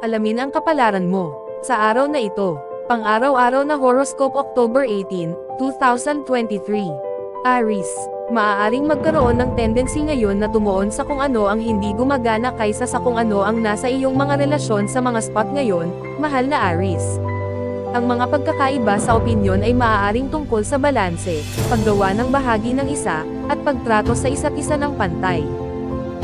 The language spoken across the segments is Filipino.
Alamin ang kapalaran mo sa araw na ito. Pang-araw-araw na horoscope October 18, 2023. Aries, maaaring magkaroon ng tendency ngayon na tumuon sa kung ano ang hindi gumagana kaysa sa kung ano ang nasa iyong mga relasyon sa mga spot ngayon, mahal na Aries. Ang mga pagkakaiba sa opinyon ay maaaring tungkol sa balanse, paggawa ng bahagi ng isa, at pagtrato sa isa't isa ng pantay.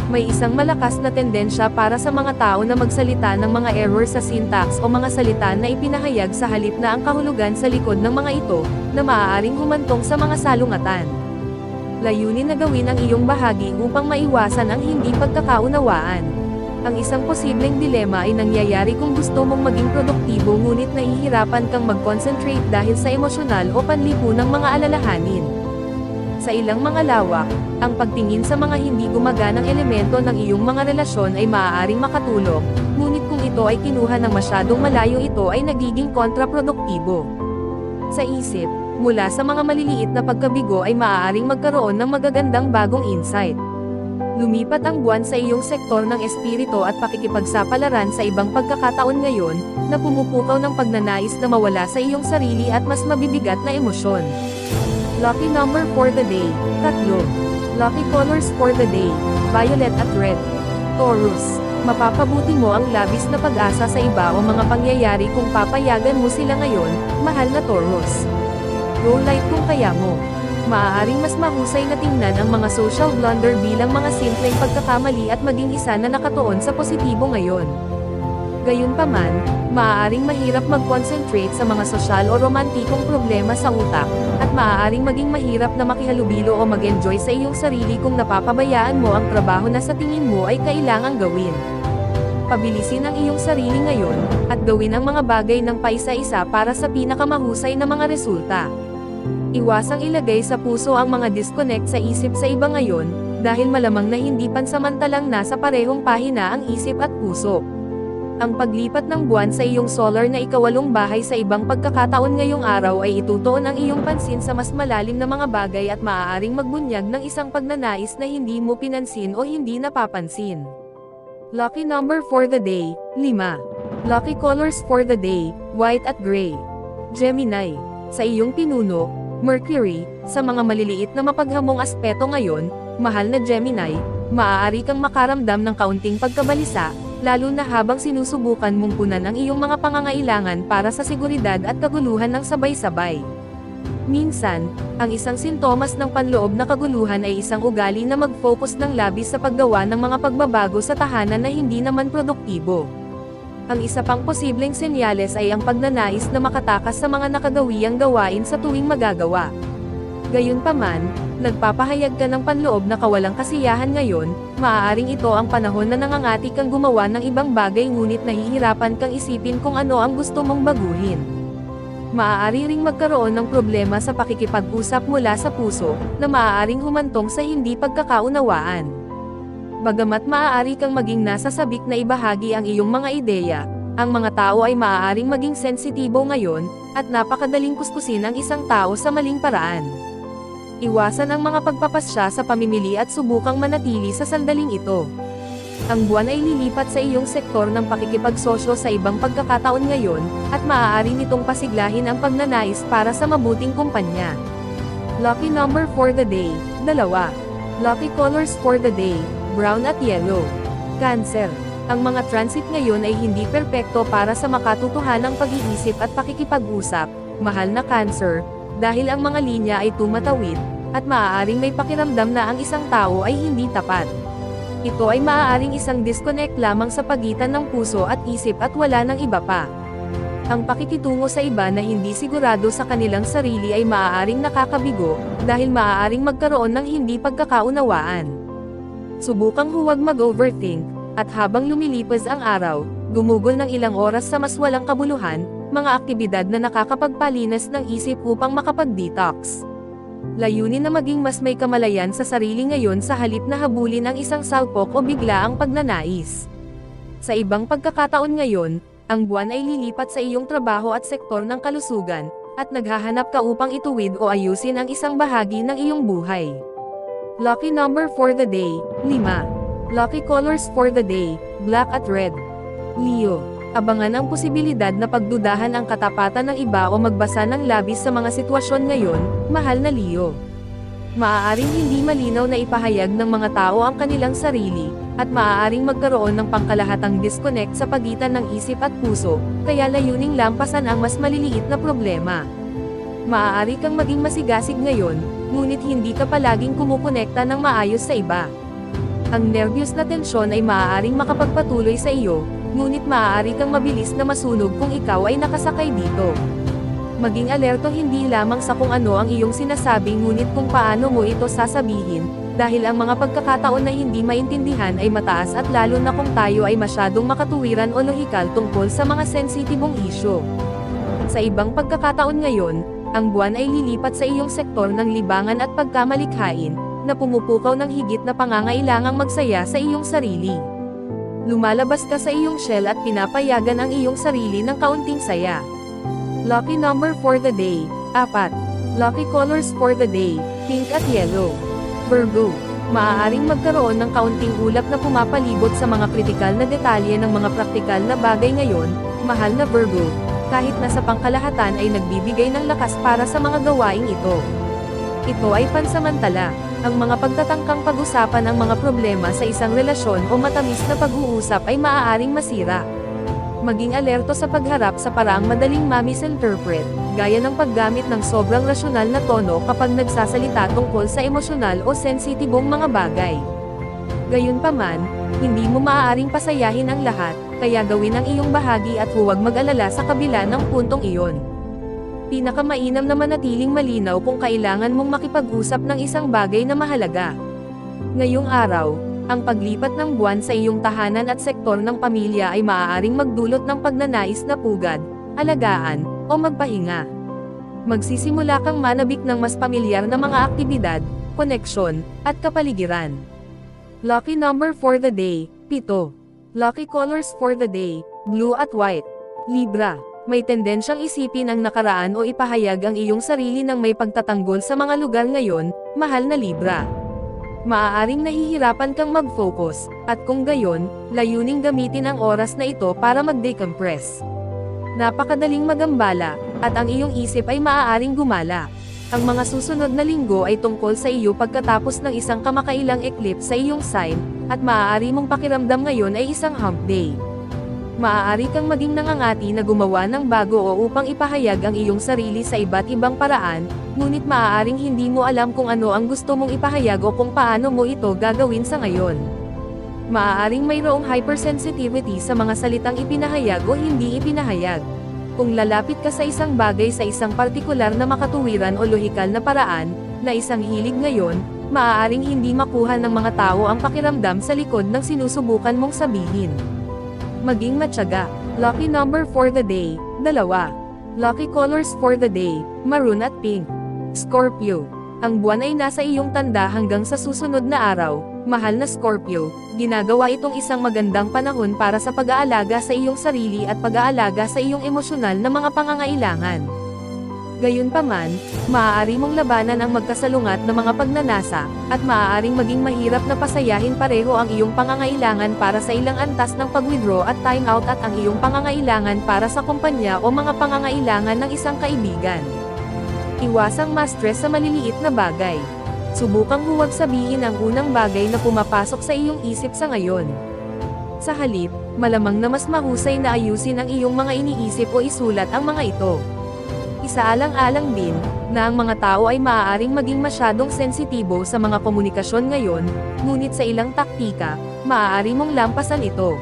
May isang malakas na tendensya para sa mga tao na magsalita ng mga error sa syntax o mga salita na ipinahayag sa halip na ang kahulugan sa likod ng mga ito, na maaaring humantong sa mga salungatan. Layunin na gawin ang iyong bahagi upang maiwasan ang hindi pagkakaunawaan. Ang isang posibleng dilema ay nangyayari kung gusto mong maging produktibo ngunit nahihirapan kang mag-concentrate dahil sa emosyonal o panlipunang mga alalahanin. Sa ilang mga lawak, ang pagtingin sa mga hindi gumaganang elemento ng iyong mga relasyon ay maaaring makatulong, ngunit kung ito ay kinuha ng masyadong malayo, ito ay nagiging kontraproduktibo. Sa isip, mula sa mga maliliit na pagkabigo ay maaaring magkaroon ng magagandang bagong insight. Lumipat ang buwan sa iyong sektor ng espiritu at pakikipagsapalaran sa ibang pagkakataon ngayon, na pumupukaw ng pagnanais na mawala sa iyong sarili at mas mabibigat na emosyon. Lucky number for the day, 3. Lucky colors for the day, violet at red. Taurus, mapapabuti mo ang labis na pag-asa sa iba o mga pangyayari kung papayagan mo sila ngayon, mahal na Taurus. Go light kung kaya mo. Maaaring mas mahusay na tingnan ang mga social blunder bilang mga simpleng pagkakamali at maging isa na nakatuon sa positibo ngayon. Gayunpaman, maaaring mahirap mag-concentrate sa mga sosyal o romantikong problema sa utak, at maaaring maging mahirap na makihalubilo o mag-enjoy sa iyong sarili kung napapabayaan mo ang trabaho na sa tingin mo ay kailangang gawin. Pabilisin ang iyong sarili ngayon, at gawin ang mga bagay ng paisa-isa para sa pinakamahusay na mga resulta. Iwasang ilagay sa puso ang mga disconnect sa isip sa iba ngayon, dahil malamang na hindi pansamantalang nasa parehong pahina ang isip at puso. Ang paglipat ng buwan sa iyong solar na ikawalong bahay sa ibang pagkakataon ngayong araw ay itutuon ang iyong pansin sa mas malalim na mga bagay at maaaring magbunyag ng isang pagnanais na hindi mo pinansin o hindi napapansin. Lucky number for the day, 5. Lucky colors for the day, white at gray. Gemini, sa iyong pinuno, Mercury, sa mga maliliit na mapaghamong aspeto ngayon, mahal na Gemini, maaari kang makaramdam ng kaunting pagkabalisa, lalo na habang sinusubukan mong punan ang iyong mga pangangailangan para sa seguridad at kaguluhan ng sabay-sabay. Minsan, ang isang sintomas ng panloob na kaguluhan ay isang ugali na mag-focus ng labis sa paggawa ng mga pagbabago sa tahanan na hindi naman produktibo. Ang isa pang posibleng senyales ay ang pagnanais na makatakas sa mga nakagawiyang gawain sa tuwing magagawa. Gayunpaman, nagpapahayag ka ng panloob na kawalang kasiyahan ngayon, maaaring ito ang panahon na nangangati kang gumawa ng ibang bagay ngunit nahihirapan kang isipin kung ano ang gusto mong baguhin. Maaari ring magkaroon ng problema sa pakikipag-usap mula sa puso, na maaaring humantong sa hindi pagkakaunawaan. Bagamat maaari kang maging nasa sabik na ibahagi ang iyong mga ideya, ang mga tao ay maaaring maging sensitibo ngayon, at napakadaling kuskusin ang isang tao sa maling paraan. Iwasan ang mga pagpapasya sa pamimili at subukang manatili sa sandaling ito. Ang buwan ay lilipat sa iyong sektor ng pakikipagsosyo sa ibang pagkakataon ngayon, at maaari nitong pasiglahin ang pagnanais para sa mabuting kumpanya. Lucky number for the day, 2. Lucky colors for the day, brown at yellow. Cancer, ang mga transit ngayon ay hindi perpekto para sa makatutuhanang pag-iisip at pakikipag-usap, mahal na Cancer, dahil ang mga linya ay tumatawid, at maaaring may pakiramdam na ang isang tao ay hindi tapat. Ito ay maaaring isang disconnect lamang sa pagitan ng puso at isip at wala ng iba pa. Ang pakikitungo sa iba na hindi sigurado sa kanilang sarili ay maaaring nakakabigo, dahil maaaring magkaroon ng hindi pagkakaunawaan. Subukang huwag mag-overthink, at habang lumilipas ang araw, gumugol ng ilang oras sa mas walang kabuluhan, mga aktibidad na nakakapagpalinas ng isip upang makapag-detox. Layunin na maging mas may kamalayan sa sarili ngayon sa halip na habulin ang isang salpok o biglaang pagnanais. Sa ibang pagkakataon ngayon, ang buwan ay lilipat sa iyong trabaho at sektor ng kalusugan, at naghahanap ka upang ituwid o ayusin ang isang bahagi ng iyong buhay. Lucky number for the day, 5. Lucky colors for the day, black at red. Leo, Abangan ang posibilidad na pagdudahan ang katapatan ng iba o magbasa ng labis sa mga sitwasyon ngayon, mahal na Leo. Maaaring hindi malinaw na ipahayag ng mga tao ang kanilang sarili, at maaaring magkaroon ng pangkalahatang disconnect sa pagitan ng isip at puso, kaya layuning lampasan ang mas maliliit na problema. Maaari kang maging masigasig ngayon, ngunit hindi ka palaging kumukonekta ng maayos sa iba. Ang nervyos na tensyon ay maaaring makapagpatuloy sa iyo, ngunit maaari kang mabilis na masunog kung ikaw ay nakasakay dito. Maging alerto hindi lamang sa kung ano ang iyong sinasabi ngunit kung paano mo ito sasabihin, dahil ang mga pagkakataon na hindi maintindihan ay mataas at lalo na kung tayo ay masyadong makatuwiran o lohikal tungkol sa mga sensitibong isyu. Sa ibang pagkakataon ngayon, ang buwan ay lilipat sa iyong sektor ng libangan at pagkamalikhain, na pumupukaw ng higit na pangangailangang magsaya sa iyong sarili. Lumalabas ka sa iyong shell at pinapayagan ang iyong sarili ng kaunting saya. Lucky number for the day, 4. Lucky colors for the day, pink at yellow. Virgo, maaaring magkaroon ng kaunting ulap na pumapalibot sa mga kritikal na detalye ng mga praktikal na bagay ngayon, mahal na Virgo, kahit na sa pangkalahatan ay nagbibigay ng lakas para sa mga gawaing ito. Ito ay pansamantala, ang mga pagtatangkang pag-usapan ang mga problema sa isang relasyon o matamis na pag-uusap ay maaaring masira. Maging alerto sa pagharap sa paraang madaling ma-misinterpret, gaya ng paggamit ng sobrang rasyonal na tono kapag nagsasalita tungkol sa emosyonal o sensitibong mga bagay. Gayunpaman, hindi mo maaaring pasayahin ang lahat, kaya gawin ang iyong bahagi at huwag mag-alala sa kabila ng puntong iyon. Pinakamainam na manatiling malinaw kung kailangan mong makipag-usap ng isang bagay na mahalaga. Ngayong araw, ang paglipat ng buwan sa iyong tahanan at sektor ng pamilya ay maaaring magdulot ng pagnanais na pugad, alagaan, o magpahinga. Magsisimula kang manabik ng mas pamilyar na mga aktibidad, koneksyon, at kapaligiran. Lucky number for the day, 7. Lucky colors for the day, blue at white. Libra, may tendensyang isipin ang nakaraan o ipahayag ang iyong sarili ng may pagtatanggol sa mga lugar ngayon, mahal na Libra. Maaaring nahihirapan kang mag-focus, at kung gayon, layuning gamitin ang oras na ito para mag-decompress. Napakadaling magambala, at ang iyong isip ay maaaring gumala. Ang mga susunod na linggo ay tungkol sa iyo pagkatapos ng isang kamakailang eclipse sa iyong sign, at maaari mong pakiramdam ngayon ay isang hump day. Maaari kang maging nangangati na gumawa ng bago o upang ipahayag ang iyong sarili sa iba't ibang paraan, ngunit maaaring hindi mo alam kung ano ang gusto mong ipahayag o kung paano mo ito gagawin sa ngayon. Maaaring mayroong hypersensitivity sa mga salitang ipinahayag o hindi ipinahayag. Kung lalapit ka sa isang bagay sa isang partikular na makatuwiran o lohikal na paraan, na isang hilig ngayon, maaaring hindi makuha ng mga tao ang pakiramdam sa likod ng sinusubukan mong sabihin. Maging matyaga. Lucky number for the day, 2. Lucky colors for the day, maroon at pink. Scorpio, ang buwan ay nasa iyong tanda hanggang sa susunod na araw, mahal na Scorpio. Ginagawa itong isang magandang panahon para sa pag-aalaga sa iyong sarili at pag-aalaga sa iyong emosyonal na mga pangangailangan. Gayunpaman, maaari mong labanan ang magkasalungat na mga pagnanasa, at maaaring maging mahirap na pasayahin pareho ang iyong pangangailangan para sa ilang antas ng pag-withdraw at time-out at ang iyong pangangailangan para sa kumpanya o mga pangangailangan ng isang kaibigan. Iwasang ma-stress sa maliliit na bagay. Subukang huwag sabihin ang unang bagay na pumapasok sa iyong isip sa ngayon. Sa halip, malamang na mas mahusay na ayusin ang iyong mga iniisip o isulat ang mga ito. Isaalang-alang din, na ang mga tao ay maaaring maging masyadong sensitibo sa mga komunikasyon ngayon, ngunit sa ilang taktika, maaari mong lampasan ito.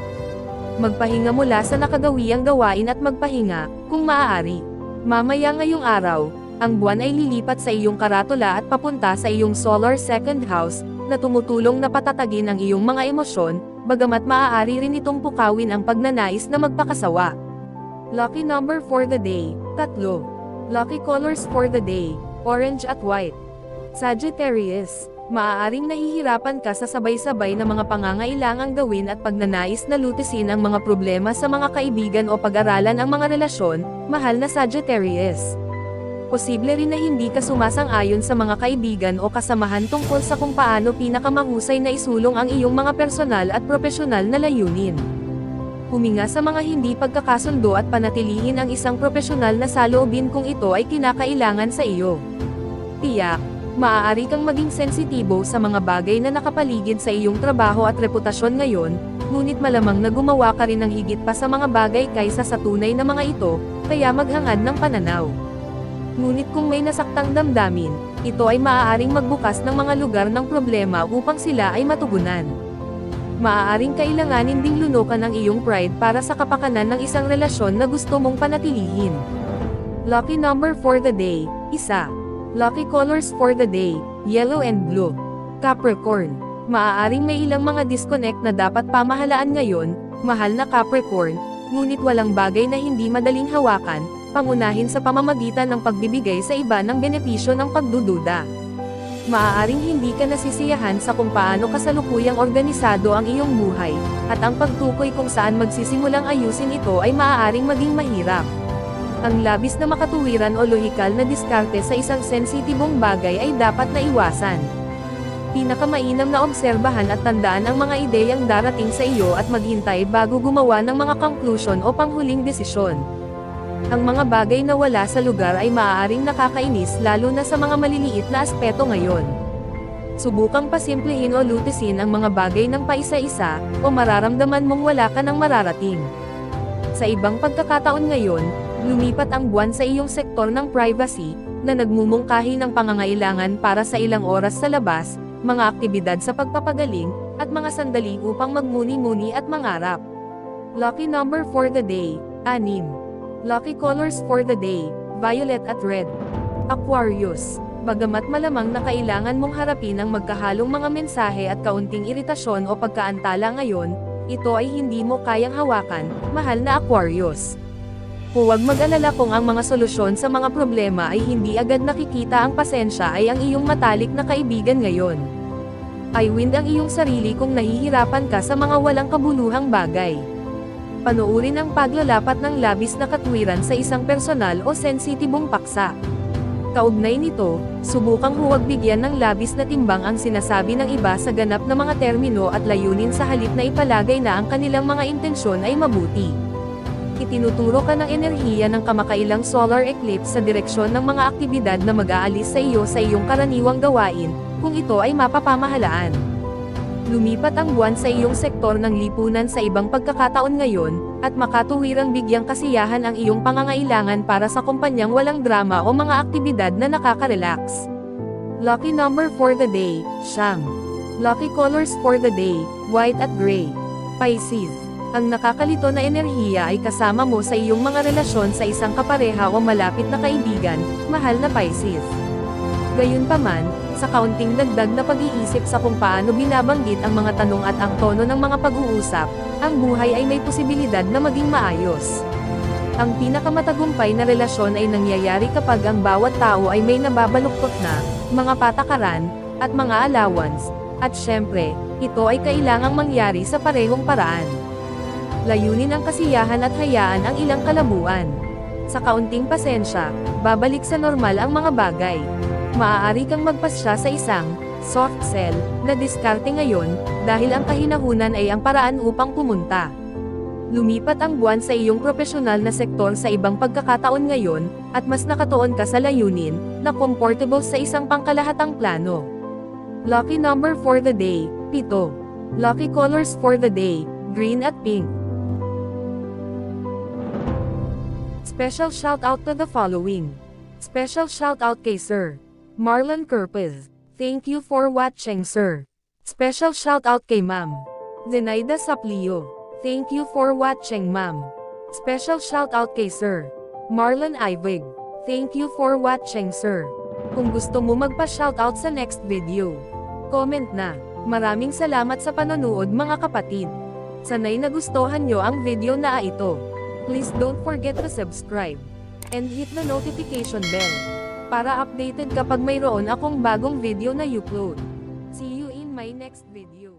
Magpahinga mula sa nakagawiyang gawain at magpahinga, kung maaari. Mamaya ngayong araw, ang buwan ay lilipat sa iyong karatula at papunta sa iyong solar second house, na tumutulong na patatagin ang iyong mga emosyon, bagamat maaari rin itong pukawin ang pagnanais na magpakasawa. Lucky number for the day, 3. Lucky colors for the day, orange at white. Sagittarius, maaaring nahihirapan ka sa sabay-sabay na mga pangangailangang gawin at pagnanais na lutisin ang mga problema sa mga kaibigan o pag-aralan ang mga relasyon, mahal na Sagittarius. Posible rin na hindi ka sumasang-ayon sa mga kaibigan o kasamahan tungkol sa kung paano pinakamahusay na isulong ang iyong mga personal at propesyonal na layunin. Huminga sa mga hindi pagkakasundo at panatilihin ang isang profesional na saloobin kung ito ay kinakailangan sa iyo. Tiyak, maaari kang maging sensitibo sa mga bagay na nakapaligid sa iyong trabaho at reputasyon ngayon, ngunit malamang na gumawa ka rin ng higit pa sa mga bagay kaysa sa tunay na mga ito, kaya maghangad ng pananaw. Ngunit kung may nasaktang damdamin, ito ay maaaring magbukas ng mga lugar ng problema upang sila ay matugunan. Maaaring kailanganin ding lunukan ang iyong pride para sa kapakanan ng isang relasyon na gusto mong panatilihin. Lucky number for the day, 1. Lucky colors for the day, yellow and blue. Capricorn. Maaaring may ilang mga disconnect na dapat pamahalaan ngayon, mahal na Capricorn, ngunit walang bagay na hindi madaling hawakan, pangunahin sa pamamagitan ng pagbibigay sa iba ng benepisyo ng pagdududa. Maaaring hindi ka nasisiyahan sa kung paano kasalukuyang organisado ang iyong buhay, at ang pagtukoy kung saan magsisimulang ayusin ito ay maaaring maging mahirap. Ang labis na makatuwiran o lohikal na diskarte sa isang sensitibong bagay ay dapat na iwasan. Pinakamainam na obserbahan at tandaan ang mga ideyang darating sa iyo at maghintay bago gumawa ng mga conclusion o panghuling desisyon. Ang mga bagay na wala sa lugar ay maaaring nakakainis lalo na sa mga maliliit na aspeto ngayon. Subukang pasimplehin o lutisin ang mga bagay ng paisa-isa, o mararamdaman mong wala ka ng mararating. Sa ibang pagkakataon ngayon, lumipat ang buwan sa iyong sektor ng privacy, na nagmumungkahi ng pangangailangan para sa ilang oras sa labas, mga aktibidad sa pagpapagaling, at mga sandali upang magmuni-muni at mangarap. Lucky number for the day, 6. Lucky colors for the day, violet at red. Aquarius. Bagamat malamang na kailangan mong harapin ang magkahalong mga mensahe at kaunting iritasyon o pagkaantala ngayon, ito ay hindi mo kayang hawakan, mahal na Aquarius. Huwag mag-alala kung ang mga solusyon sa mga problema ay hindi agad nakikita, ang pasensya ay ang iyong matalik na kaibigan ngayon. I-wind ang iyong sarili kung nahihirapan ka sa mga walang kabuluhang bagay. Panoorin ang paglalapat ng labis na katwiran sa isang personal o sensitibong paksa. Kaugnay nito, subukang huwag bigyan ng labis na timbang ang sinasabi ng iba sa ganap na mga termino at layunin sa halip na ipalagay na ang kanilang mga intensyon ay mabuti. Itinuturo ka ng enerhiya ng kamakailang solar eclipse sa direksyon ng mga aktibidad na mag-aalis sa iyo sa iyong karaniwang gawain, kung ito ay mapapamahalaan. Lumipat ang buwan sa iyong sektor ng lipunan sa ibang pagkakataon ngayon, at makatuwirang bigyang kasiyahan ang iyong pangangailangan para sa kumpanyang walang drama o mga aktibidad na nakaka-relax. Lucky number for the day, 9. Lucky colors for the day, white at gray. Pisces. Ang nakakalito na enerhiya ay kasama mo sa iyong mga relasyon sa isang kapareha o malapit na kaibigan, mahal na Pisces. Gayunpaman, sa kaunting dagdag na pag-iisip sa kung paano binabanggit ang mga tanong at ang tono ng mga pag-uusap, ang buhay ay may posibilidad na maging maayos. Ang pinakamatagumpay na relasyon ay nangyayari kapag ang bawat tao ay may nababaluktot na mga patakaran at mga allowance, at syempre, ito ay kailangang mangyari sa parehong paraan. Layunin ang kasiyahan at hayaan ang ilang kalabuan. Sa kaunting pasensya, babalik sa normal ang mga bagay. Maaari kang magpasya sa isang soft sell na diskarte ngayon, dahil ang kahinahunan ay ang paraan upang pumunta. Lumipat ang buwan sa iyong profesional na sektor sa ibang pagkakataon ngayon, at mas nakatuon ka sa layunin, na comfortable sa isang pangkalahatang plano. Lucky number for the day, 7. Lucky colors for the day, green at pink. Special shout out to the following. Special shout out kay Sir Marlon Kerpez. Thank you for watching, sir. Special shout out kay Ma'am Zenaida Saplio. Thank you for watching, ma'am. Special shout out kay Sir Marlon Ivig. Thank you for watching, sir. Kung gusto mo magpa-shoutout sa next video, comment na. Maraming salamat sa panonood, mga kapatid. Sanay nagustuhan nyo ang video na ito. Please don't forget to subscribe and hit the notification bell para updated kapag mayroon akong bagong video na upload. See you in my next video.